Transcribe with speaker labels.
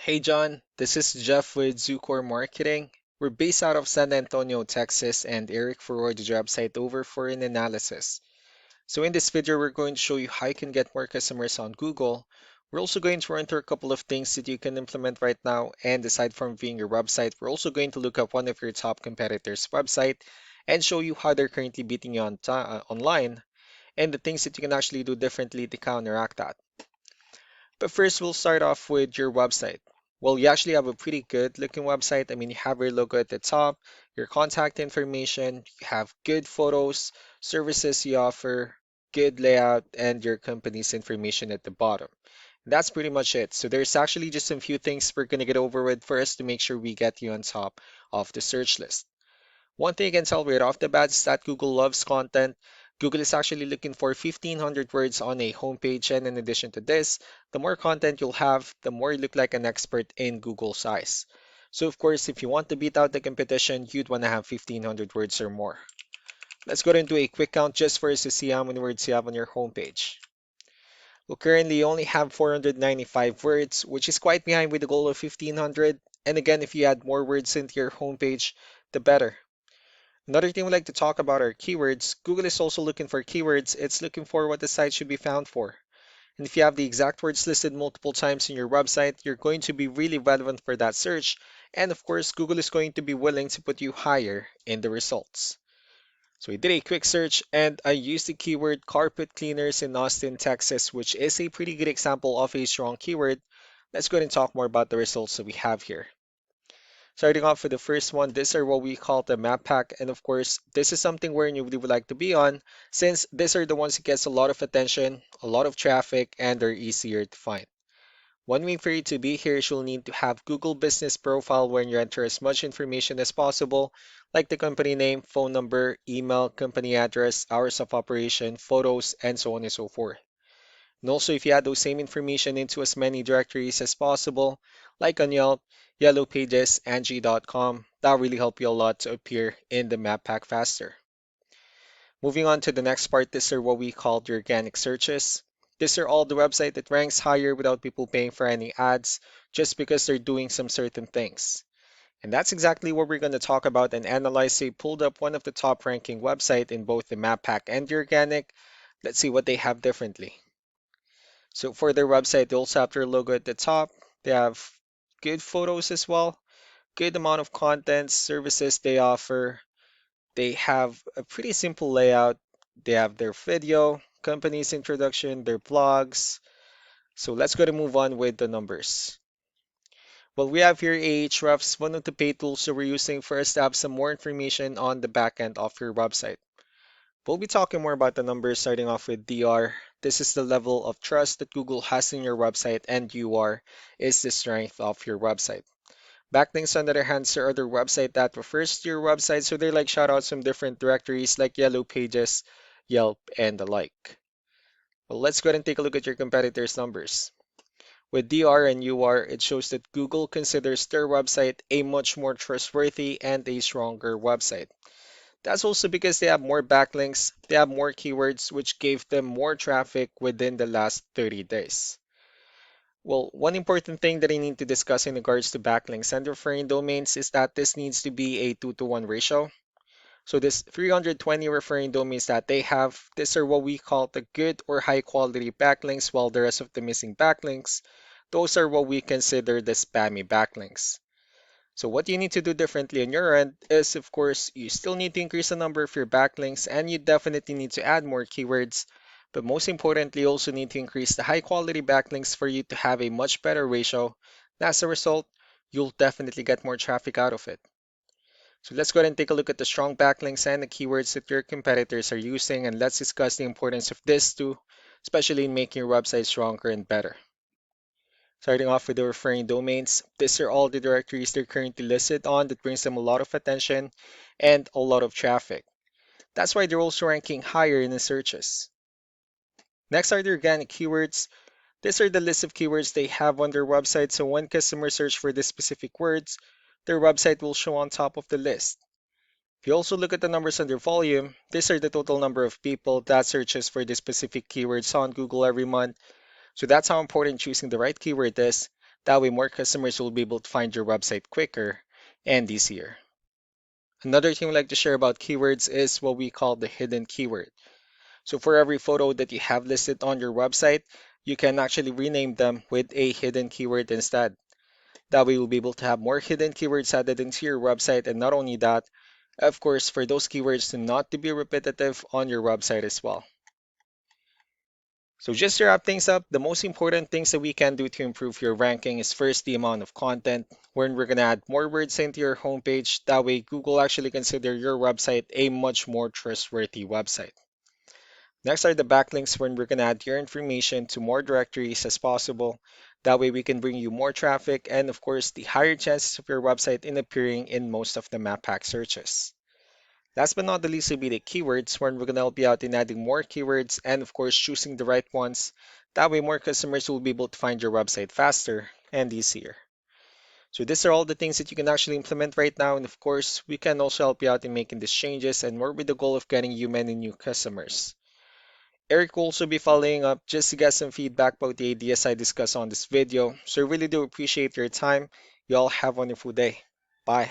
Speaker 1: Hey John, this is Jeff with Zucor Marketing. We're based out of San Antonio, Texas, and Eric forwarded the job site over for an analysis. So in this video, we're going to show you how you can get more customers on Google. We're also going to run through a couple of things that you can implement right now, and aside from viewing your website, we're also going to look up one of your top competitors' website and show you how they're currently beating you online and the things that you can actually do differently to counteract that. But first, we'll start off with your website. Well, you actually have a pretty good looking website. I mean, you have your logo at the top, your contact information, you have good photos, services you offer, good layout, and your company's information at the bottom. That's pretty much it. So there's actually just a few things we're going to get over with first to make sure we get you on top of the search list. One thing you can tell right off the bat is that Google loves content. Google is actually looking for 1,500 words on a homepage, and in addition to this, the more content you'll have, the more you look like an expert in Google's eyes. So, of course, if you want to beat out the competition, you'd want to have 1,500 words or more. Let's go into a quick count just for us to see how many words you have on your homepage. Well, currently you only have 495 words, which is quite behind with the goal of 1,500. And again, if you add more words into your homepage, the better. Another thing we like to talk about are keywords. Google is also looking for keywords. It's looking for what the site should be found for. And if you have the exact words listed multiple times in your website, you're going to be really relevant for that search. And of course, Google is going to be willing to put you higher in the results. So we did a quick search and I used the keyword carpet cleaners in Austin, Texas, which is a pretty good example of a strong keyword. Let's go ahead and talk more about the results that we have here. Starting off with the first one, these are what we call the map pack. And of course, this is something where you really would like to be on since these are the ones that gets a lot of attention, a lot of traffic, and they're easier to find. One way for you to be here is you'll need to have Google Business Profile where you enter as much information as possible, like the company name, phone number, email, company address, hours of operation, photos, and so on and so forth. And also, if you add those same information into as many directories as possible, like on Yelp, Yellow Pages, Angie.com, that'll really help you a lot to appear in the map pack faster. Moving on to the next part, these are what we call the organic searches. These are all the website that ranks higher without people paying for any ads, just because they're doing some certain things. And that's exactly what we're going to talk about and analyze. So pulled up one of the top ranking website in both the map pack and the organic. Let's see what they have differently. So for their website, they also have their logo at the top. They have good photos as well, good amount of content, services they offer. They have a pretty simple layout. They have their video, company's introduction, their blogs. So let's go to move on with the numbers. Well, we have here Ahrefs, one of the paid tools that we're using for us to have some more information on the back end of your website. We'll be talking more about the numbers starting off with DR. This is the level of trust that Google has in your website, and UR is the strength of your website. Backlinks, on the other hand, are other website that refers to your website, so they're like shoutouts from different directories like Yellow Pages, Yelp, and the like. Well, let's go ahead and take a look at your competitors' numbers. With DR and UR, it shows that Google considers their website a much more trustworthy and a stronger website. That's also because they have more backlinks, they have more keywords, which gave them more traffic within the last 30 days. Well, one important thing that I need to discuss in regards to backlinks and referring domains is that this needs to be a 2-to-1 ratio. So this 320 referring domains that they have, these are what we call the good or high quality backlinks, while the rest of the missing backlinks, those are what we consider the spammy backlinks. So what you need to do differently on your end is, of course, you still need to increase the number of your backlinks and you definitely need to add more keywords. But most importantly, you also need to increase the high quality backlinks for you to have a much better ratio. And as a result, you'll definitely get more traffic out of it. So let's go ahead and take a look at the strong backlinks and the keywords that your competitors are using, and let's discuss the importance of this too, especially in making your website stronger and better. Starting off with the referring domains, these are all the directories they're currently listed on that brings them a lot of attention and a lot of traffic. That's why they're also ranking higher in the searches. Next are the organic keywords. These are the list of keywords they have on their website, so when customers search for the specific words, their website will show on top of the list. If you also look at the numbers under volume, these are the total number of people that searches for the specific keywords on Google every month. So that's how important choosing the right keyword is. That way, more customers will be able to find your website quicker and easier. Another thing we like to share about keywords is what we call the hidden keyword. So for every photo that you have listed on your website, you can actually rename them with a hidden keyword instead. That way, you'll be able to have more hidden keywords added into your website. And not only that, of course, for those keywords to not to be repetitive on your website as well. So just to wrap things up, the most important things that we can do to improve your ranking is first the amount of content, wherein we're going to add more words into your homepage. That way, Google actually consider your website a much more trustworthy website. Next are the backlinks, wherein we're going to add your information to more directories as possible. That way, we can bring you more traffic and, of course, the higher chances of your website in appearing in most of the map pack searches. Last but not the least will be the keywords, where we're going to help you out in adding more keywords and, of course, choosing the right ones. That way, more customers will be able to find your website faster and easier. So these are all the things that you can actually implement right now. And of course, we can also help you out in making these changes and more with the goal of getting you many new customers. Eric will also be following up just to get some feedback about the ideas I discussed on this video. So I really do appreciate your time. You all have a wonderful day. Bye.